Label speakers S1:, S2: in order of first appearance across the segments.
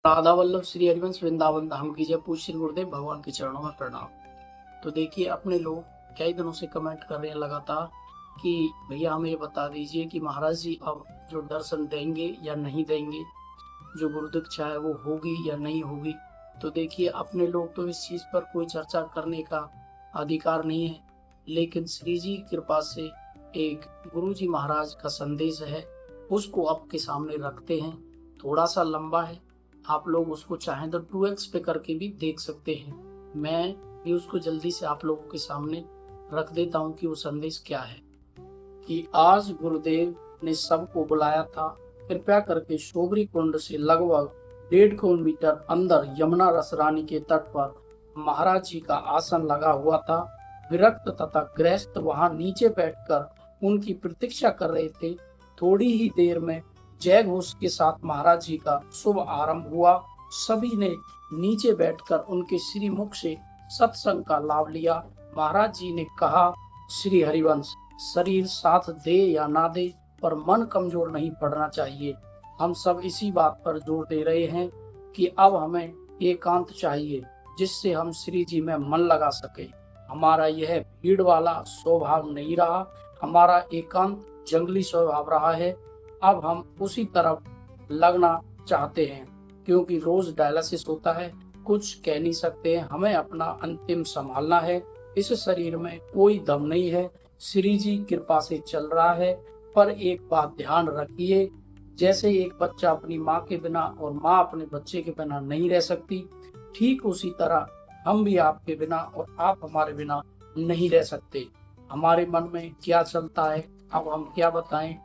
S1: राधा वल्लभ श्री हरिवंश वृंदावन धाम की जय। पूज्य श्री गुरुदेव भगवान के चरणों में प्रणाम। तो देखिए, अपने लोग कई दिनों से कमेंट कर रहे हैं लगातार कि भैया हमें ये बता दीजिए कि महाराज जी अब जो दर्शन देंगे या नहीं देंगे, जो गुरु दीक्षा है वो होगी या नहीं होगी। तो देखिए, अपने लोग तो इस चीज पर कोई चर्चा करने का अधिकार नहीं है, लेकिन श्री जी की कृपा से एक गुरु जी महाराज का संदेश है, उसको आपके सामने रखते हैं। थोड़ा सा लंबा है, आप लोग उसको चाहें तो 2x पे करके भी देख सकते हैं। मैं भी उसको जल्दी से आप लोगों के सामने रख देता हूँ कि वो संदेश क्या है। कि आज गुरुदेव ने सबको बुलाया था, कृपया करके शोभरी कुंड से लगभग 1.5 किलोमीटर अंदर यमुना रसरानी के तट पर महाराज जी का आसन लगा हुआ था। विरक्त तथा गृहस्थ वहां नीचे बैठकर उनकी प्रतीक्षा कर रहे थे। थोड़ी ही देर में जय घोष के साथ महाराज जी का शुभ आरंभ हुआ। सभी ने नीचे बैठकर उनके श्री मुख से सत्संग का लाभ लिया। महाराज जी ने कहा, श्री हरिवंश, शरीर साथ दे या ना दे, पर मन कमजोर नहीं पड़ना चाहिए। हम सब इसी बात पर जोर दे रहे हैं कि अब हमें एकांत चाहिए, जिससे हम श्री जी में मन लगा सके। हमारा यह भीड़ वाला स्वभाव नहीं रहा, हमारा एकांत जंगली स्वभाव रहा है। अब हम उसी तरफ लगना चाहते हैं, क्योंकि रोज डायलिसिस होता है, कुछ कह नहीं सकते हैं। हमें अपना अंतिम संभालना है। इस शरीर में कोई दम नहीं है, श्री जी कृपा से चल रहा है। पर एक बात ध्यान रखिए, जैसे एक बच्चा अपनी माँ के बिना और माँ अपने बच्चे के बिना नहीं रह सकती, ठीक उसी तरह हम भी आपके बिना और आप हमारे बिना नहीं रह सकते। हमारे मन में क्या चलता है अब हम क्या बताएं।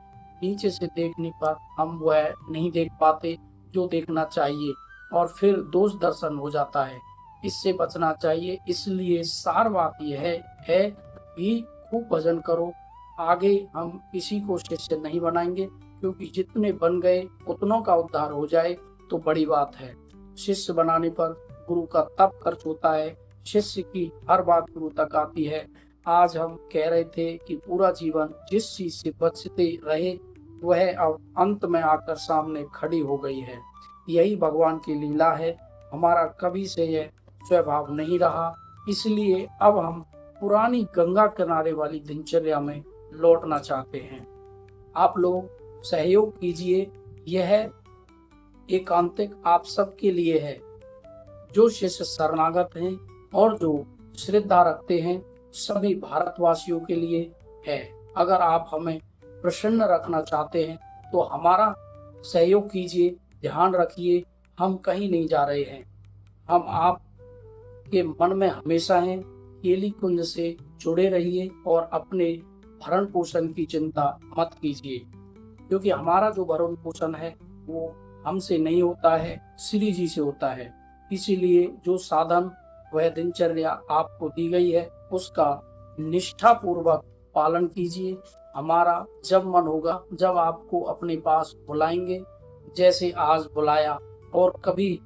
S1: नीचे से देखने पर हम वह नहीं देख पाते जो देखना चाहिए, और फिर दोष दर्शन हो जाता है। इससे बचना चाहिए। इसलिए सार बात यह है कि खूब भजन करो। आगे हम किसी को शिष्य नहीं बनाएंगे, क्योंकि जितने बन गए उतनों का उद्धार हो जाए तो बड़ी बात है। शिष्य बनाने पर गुरु का तब खर्च होता है, शिष्य की हर बात गुरु तक आती है। आज हम कह रहे थे कि पूरा जीवन जिस चीज से बचते रहे वह अब अंत में आकर सामने खड़ी हो गई है। यही भगवान की लीला है। हमारा कभी से यह स्वभाव नहीं रहा, इसलिए अब हम पुरानी गंगा किनारे वाली दिनचर्या में लौटना चाहते हैं। आप लोग सहयोग कीजिए। यह एकांतिक आप सबके लिए है, जो शिष्य शरणागत हैं और जो श्रद्धा रखते हैं, सभी भारतवासियों के लिए है। अगर आप हमें प्रसन्न रखना चाहते हैं तो हमारा सहयोग कीजिए। ध्यान रखिए, हम कहीं नहीं जा रहे हैं, हम आप के मन में हमेशा हैं। केली कुंज से जुड़े रहिए और अपने भरण पोषण की चिंता मत कीजिए, क्योंकि हमारा जो भरण पोषण है वो हमसे नहीं होता है, श्री जी से होता है। इसीलिए जो साधन वह दिनचर्या आपको दी गई है उसका निष्ठा पूर्वक पालन कीजिए। हमारा जब मन होगा, जब आपको अपने पास बुलाएंगे, जैसे आज बुलाया, और कभी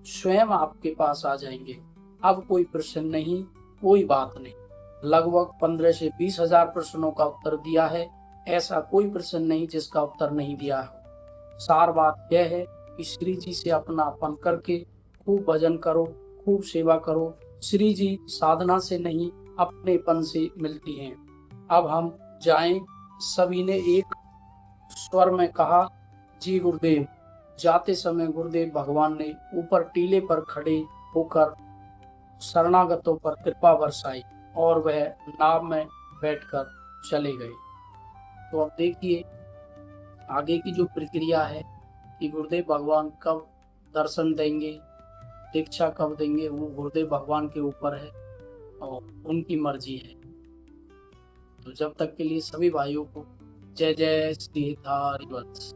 S1: स्वयं आपके पास आ जाएंगे। अब कोई प्रश्न नहीं, कोई बात नहीं। लगभग 15 से 20 हजार प्रश्नों का उत्तर दिया है, ऐसा कोई प्रश्न नहीं जिसका उत्तर नहीं दिया है। सार बात यह है कि श्री जी से अपनापन करके खूब भजन करो, खूब सेवा करो। श्री जी साधना से नहीं अपनेपन से मिलती हैं। अब हम जाएं। सभी ने एक स्वर में कहा, जी गुरुदेव। जाते समय गुरुदेव भगवान ने ऊपर टीले पर खड़े होकर शरणागतों पर कृपा बरसाई और वह नाव में बैठकर चले गए। तो अब देखिए आगे की जो प्रक्रिया है कि गुरुदेव भगवान कब दर्शन देंगे, दीक्षा कब देंगे, वो गुरुदेव भगवान के ऊपर है और उनकी मर्जी है। तो जब तक के लिए सभी भाइयों को जय जय श्री हरिवंश।